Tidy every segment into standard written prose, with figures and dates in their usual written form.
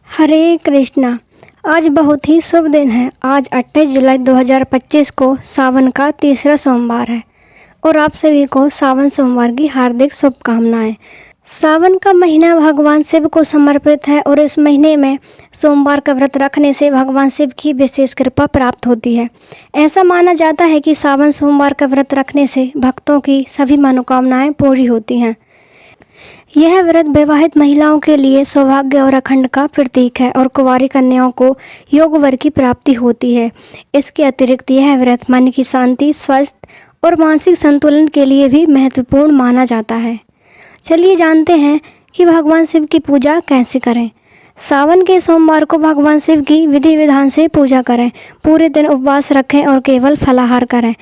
हरे कृष्णा। आज बहुत ही शुभ दिन है। आज 28 जुलाई 2025 को सावन का तीसरा सोमवार है और आप सभी को सावन सोमवार की हार्दिक शुभकामनाएं। सावन का महीना भगवान शिव को समर्पित है और इस महीने में सोमवार का व्रत रखने से भगवान शिव की विशेष कृपा प्राप्त होती है। ऐसा माना जाता है कि सावन सोमवार का व्रत रखने से भक्तों की सभी मनोकामनाएं पूरी होती हैं। यह व्रत विवाहित महिलाओं के लिए सौभाग्य और अखंड का प्रतीक है और कुंवारी कन्याओं को योग वर की प्राप्ति होती है। इसके अतिरिक्त यह व्रत मन की शांति, स्वास्थ्य और मानसिक संतुलन के लिए भी महत्वपूर्ण माना जाता है। चलिए जानते हैं कि भगवान शिव की पूजा कैसे करें। सावन के सोमवार को भगवान शिव की विधि विधान से पूजा करें। पूरे दिन उपवास रखें और केवल फलाहार करें।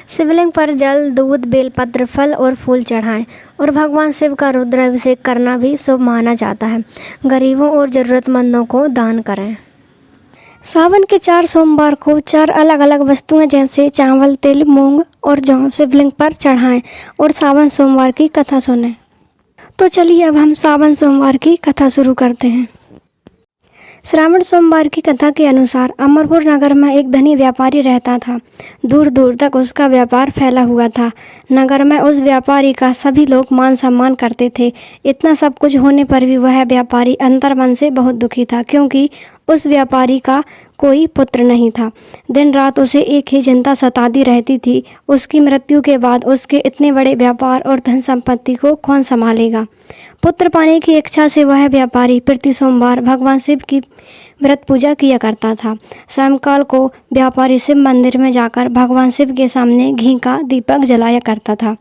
शिवलिंग पर जल, दूध, बेलपत्र, फल और फूल चढ़ाएं और भगवान शिव का रुद्राभिषेक करना भी शुभ माना जाता है। गरीबों और ज़रूरतमंदों को दान करें। सावन के 4 सोमवार को 4 अलग अलग वस्तुएं जैसे चावल, तिल, मूंग और जौ शिवलिंग पर चढ़ाएं और सावन सोमवार की कथा सुनें। तो चलिए अब हम सावन सोमवार की कथा शुरू करते हैं। श्रावण सोमवार की कथा के अनुसार अमरपुर नगर में एक धनी व्यापारी रहता था। दूर दूर तक उसका व्यापार फैला हुआ था। नगर में उस व्यापारी का सभी लोग मान सम्मान करते थे। इतना सब कुछ होने पर भी वह व्यापारी अंतर्मन से बहुत दुखी था, क्योंकि उस व्यापारी का कोई पुत्र नहीं था। दिन रात उसे एक ही चिंता सताती रहती थी, उसकी मृत्यु के बाद उसके इतने बड़े व्यापार और धन संपत्ति को कौन संभालेगा। पुत्र पाने की इच्छा से वह व्यापारी प्रति सोमवार भगवान शिव की व्रत पूजा किया करता था। सायंकाल को व्यापारी शिव मंदिर में जाकर भगवान शिव के सामने घी का दीपक जलाया करता था।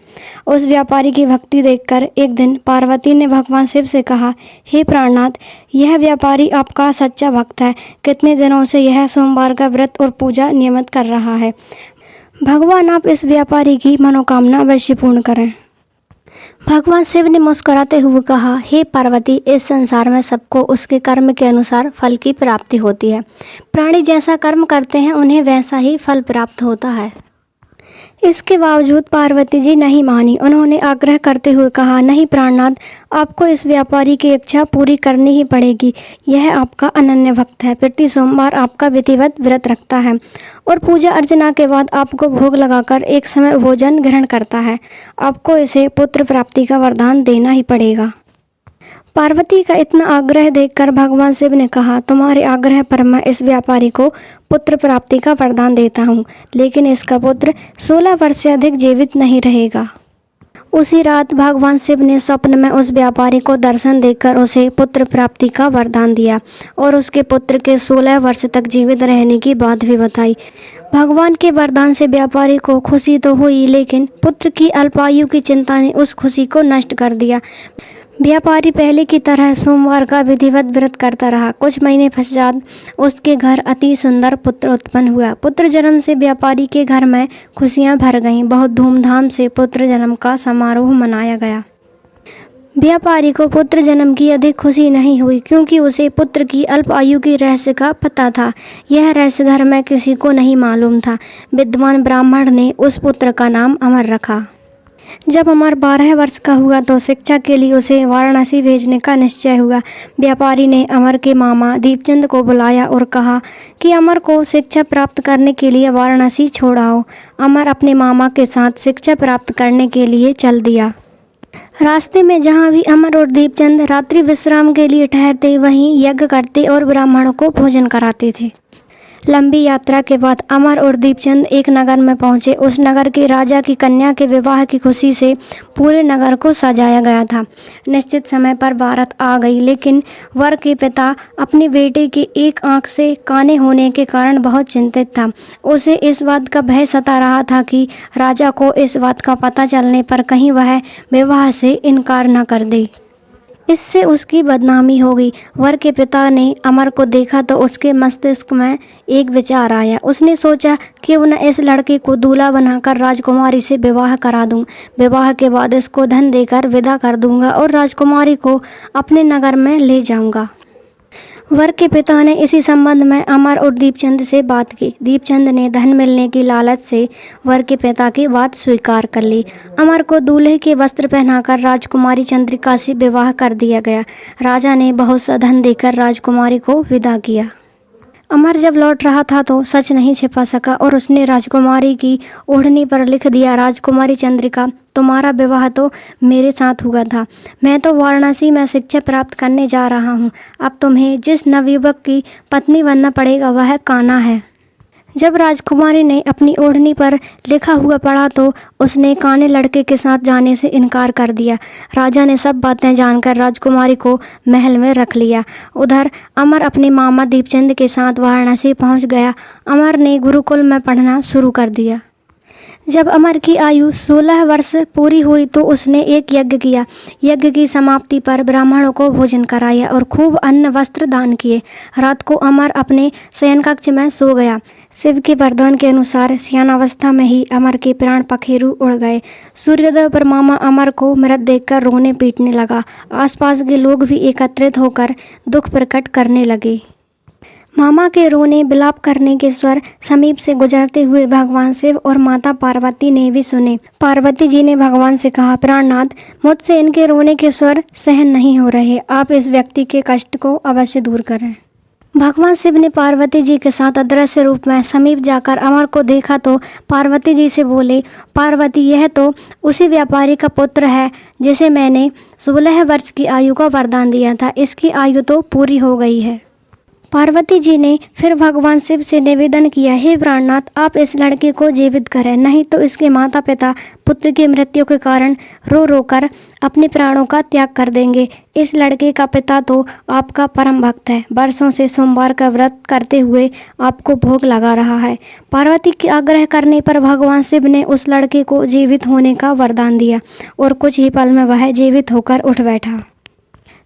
उस व्यापारी की भक्ति देखकर एक दिन पार्वती ने भगवान शिव से कहा, हे प्राणनाथ, यह व्यापारी आपका सच्चा भक्त है। कितने दिनों से यह सोमवार का व्रत और पूजा नियमित कर रहा है। भगवान आप इस व्यापारी की मनोकामना अवश्य पूर्ण करें। भगवान शिव ने मुस्कुराते हुए कहा, हे पार्वती, इस संसार में सबको उसके कर्म के अनुसार फल की प्राप्ति होती है। प्राणी जैसा कर्म करते हैं उन्हें वैसा ही फल प्राप्त होता है। इसके बावजूद पार्वती जी नहीं मानी। उन्होंने आग्रह करते हुए कहा, नहीं प्राणनाथ, आपको इस व्यापारी की इच्छा पूरी करनी ही पड़ेगी। यह आपका अनन्य भक्त है। प्रति सोमवार आपका विधिवत व्रत रखता है और पूजा अर्चना के बाद आपको भोग लगाकर एक समय भोजन ग्रहण करता है। आपको इसे पुत्र प्राप्ति का वरदान देना ही पड़ेगा। पार्वती का इतना आग्रह देखकर भगवान शिव ने कहा, तुम्हारे आग्रह पर मैं इस व्यापारी को पुत्र प्राप्ति का वरदान देता हूँ, लेकिन इसका पुत्र 16 वर्ष से अधिक जीवित नहीं रहेगा। उसी रात भगवान शिव ने स्वप्न में उस व्यापारी को दर्शन देकर उसे पुत्र प्राप्ति का वरदान दिया और उसके पुत्र के 16 वर्ष तक जीवित रहने की बात भी बताई। भगवान के वरदान से व्यापारी को खुशी तो हुई, लेकिन पुत्र की अल्पायु की चिंता ने उस खुशी को नष्ट कर दिया। व्यापारी पहले की तरह सोमवार का विधिवत व्रत करता रहा। कुछ महीने पश्चात उसके घर अति सुंदर पुत्र उत्पन्न हुआ। पुत्र जन्म से व्यापारी के घर में खुशियां भर गईं। बहुत धूमधाम से पुत्र जन्म का समारोह मनाया गया। व्यापारी को पुत्र जन्म की अधिक खुशी नहीं हुई, क्योंकि उसे पुत्र की अल्प आयु की रहस्य का पता था। यह रहस्य घर में किसी को नहीं मालूम था। विद्वान ब्राह्मण ने उस पुत्र का नाम अमर रखा। जब अमर 12 वर्ष का हुआ तो शिक्षा के लिए उसे वाराणसी भेजने का निश्चय हुआ। व्यापारी ने अमर के मामा दीपचंद को बुलाया और कहा कि अमर को शिक्षा प्राप्त करने के लिए वाराणसी छोड़ आओ। अमर अपने मामा के साथ शिक्षा प्राप्त करने के लिए चल दिया। रास्ते में जहाँ भी अमर और दीपचंद रात्रि विश्राम के लिए ठहरते, वहीं यज्ञ करते और ब्राह्मणों को भोजन कराते थे। लंबी यात्रा के बाद अमर और दीपचंद एक नगर में पहुंचे। उस नगर के राजा की कन्या के विवाह की खुशी से पूरे नगर को सजाया गया था। निश्चित समय पर बारात आ गई, लेकिन वर के पिता अपने बेटे की एक आंख से काने होने के कारण बहुत चिंतित था। उसे इस बात का भय सता रहा था कि राजा को इस बात का पता चलने पर कहीं वह विवाह से इनकार न कर दे। इससे उसकी बदनामी होगी। वर के पिता ने अमर को देखा तो उसके मस्तिष्क में एक विचार आया। उसने सोचा कि उन्हें इस लड़के को दूल्हा बनाकर राजकुमारी से विवाह करा दूं। विवाह के बाद इसको धन देकर विदा कर दूंगा और राजकुमारी को अपने नगर में ले जाऊंगा। वर के पिता ने इसी संबंध में अमर और दीपचंद से बात की। दीपचंद ने धन मिलने की लालच से वर के पिता की बात स्वीकार कर ली। अमर को दूल्हे के वस्त्र पहनाकर राजकुमारी चंद्रिका से विवाह कर दिया गया। राजा ने बहुत सा धन देकर राजकुमारी को विदा किया। अमर जब लौट रहा था तो सच नहीं छिपा सका और उसने राजकुमारी की ओढ़नी पर लिख दिया, राजकुमारी चंद्रिका, तुम्हारा विवाह तो मेरे साथ हुआ था। मैं तो वाराणसी में शिक्षा प्राप्त करने जा रहा हूँ। अब तुम्हें जिस नवयुवक की पत्नी बनना पड़ेगा वह कान्हा है। जब राजकुमारी ने अपनी ओढ़नी पर लिखा हुआ पढ़ा तो उसने काने लड़के के साथ जाने से इनकार कर दिया। राजा ने सब बातें जानकर राजकुमारी को महल में रख लिया। उधर अमर अपने मामा दीपचंद के साथ वाराणसी पहुंच गया। अमर ने गुरुकुल में पढ़ना शुरू कर दिया। जब अमर की आयु 16 वर्ष पूरी हुई तो उसने एक यज्ञ किया। यज्ञ की समाप्ति पर ब्राह्मणों को भोजन कराया और खूब अन्न वस्त्र दान किए। रात को अमर अपने शयन कक्ष में सो गया। शिव के वरदान के अनुसार सियानावस्था में ही अमर के प्राण पखेरु उड़ गए। सूर्योदय पर मामा अमर को मृत देखकर रोने पीटने लगा। आसपास के लोग भी एकत्रित होकर दुख प्रकट करने लगे। मामा के रोने विलाप करने के स्वर समीप से गुजरते हुए भगवान शिव और माता पार्वती ने भी सुने। पार्वती जी ने भगवान से कहा, प्राणनाथ, मुझसे इनके रोने के स्वर सहन नहीं हो रहे, आप इस व्यक्ति के कष्ट को अवश्य दूर करें। भगवान शिव ने पार्वती जी के साथ अदृश्य रूप में समीप जाकर अमर को देखा तो पार्वती जी से बोले, पार्वती, यह तो उसी व्यापारी का पुत्र है जिसे मैंने 16 वर्ष की आयु का वरदान दिया था। इसकी आयु तो पूरी हो गई है। पार्वती जी ने फिर भगवान शिव से निवेदन किया, हे प्राणनाथ, आप इस लड़के को जीवित करें, नहीं तो इसके माता पिता पुत्र की मृत्यु के कारण रो रो कर अपने प्राणों का त्याग कर देंगे। इस लड़के का पिता तो आपका परम भक्त है, वर्षों से सोमवार का व्रत करते हुए आपको भोग लगा रहा है। पार्वती के आग्रह करने पर भगवान शिव ने उस लड़के को जीवित होने का वरदान दिया और कुछ ही पल में वह जीवित होकर उठ बैठा।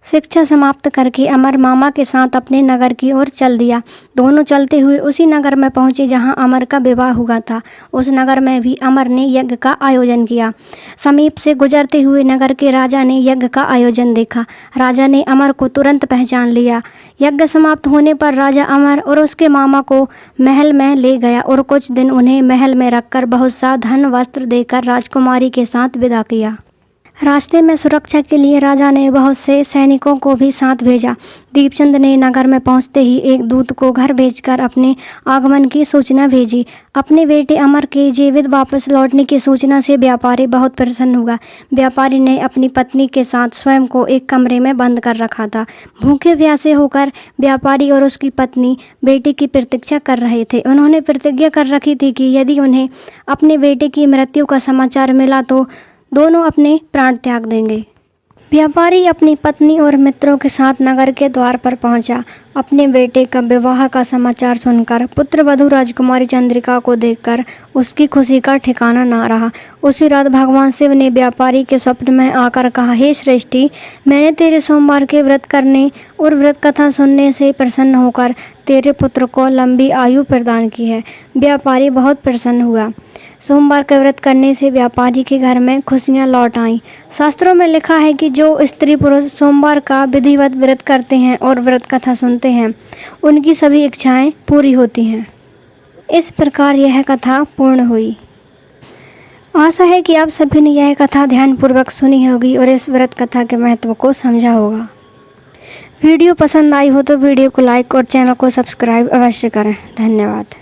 शिक्षा समाप्त करके अमर मामा के साथ अपने नगर की ओर चल दिया। दोनों चलते हुए उसी नगर में पहुंचे जहां अमर का विवाह हुआ था। उस नगर में भी अमर ने यज्ञ का आयोजन किया। समीप से गुजरते हुए नगर के राजा ने यज्ञ का आयोजन देखा। राजा ने अमर को तुरंत पहचान लिया। यज्ञ समाप्त होने पर राजा अमर और उसके मामा को महल में ले गया और कुछ दिन उन्हें महल में रखकर बहुत सा धन वस्त्र देकर राजकुमारी के साथ विदा किया। रास्ते में सुरक्षा के लिए राजा ने बहुत से सैनिकों को भी साथ भेजा। दीपचंद ने नगर में पहुंचते ही एक दूत को घर भेजकर अपने आगमन की सूचना भेजी। अपने बेटे अमर के जीवित वापस लौटने की सूचना से व्यापारी बहुत प्रसन्न हुआ। व्यापारी ने अपनी पत्नी के साथ स्वयं को एक कमरे में बंद कर रखा था। भूखे प्यासे होकर व्यापारी और उसकी पत्नी बेटे की प्रतीक्षा कर रहे थे। उन्होंने प्रतिज्ञा कर रखी थी कि यदि उन्हें अपने बेटे की मृत्यु का समाचार मिला तो दोनों अपने प्राण त्याग देंगे। व्यापारी अपनी पत्नी और मित्रों के साथ नगर के द्वार पर पहुंचा। अपने बेटे का विवाह का समाचार सुनकर पुत्रवधू राजकुमारी चंद्रिका को देखकर उसकी खुशी का ठिकाना ना रहा। उसी रात भगवान शिव ने व्यापारी के स्वप्न में आकर कहा, हे श्रेष्ठी, मैंने तेरे सोमवार के व्रत करने और व्रत कथा सुनने से प्रसन्न होकर तेरे पुत्र को लंबी आयु प्रदान की है। व्यापारी बहुत प्रसन्न हुआ। सोमवार का व्रत करने से व्यापारी के घर में खुशियां लौट आईं। शास्त्रों में लिखा है कि जो स्त्री पुरुष सोमवार का विधिवत व्रत करते हैं और व्रत कथा सुनते हैं उनकी सभी इच्छाएं पूरी होती हैं। इस प्रकार यह कथा पूर्ण हुई। आशा है कि आप सभी ने यह कथा ध्यानपूर्वक सुनी होगी और इस व्रत कथा के महत्व को समझा होगा। वीडियो पसंद आई हो तो वीडियो को लाइक और चैनल को सब्सक्राइब अवश्य करें। धन्यवाद।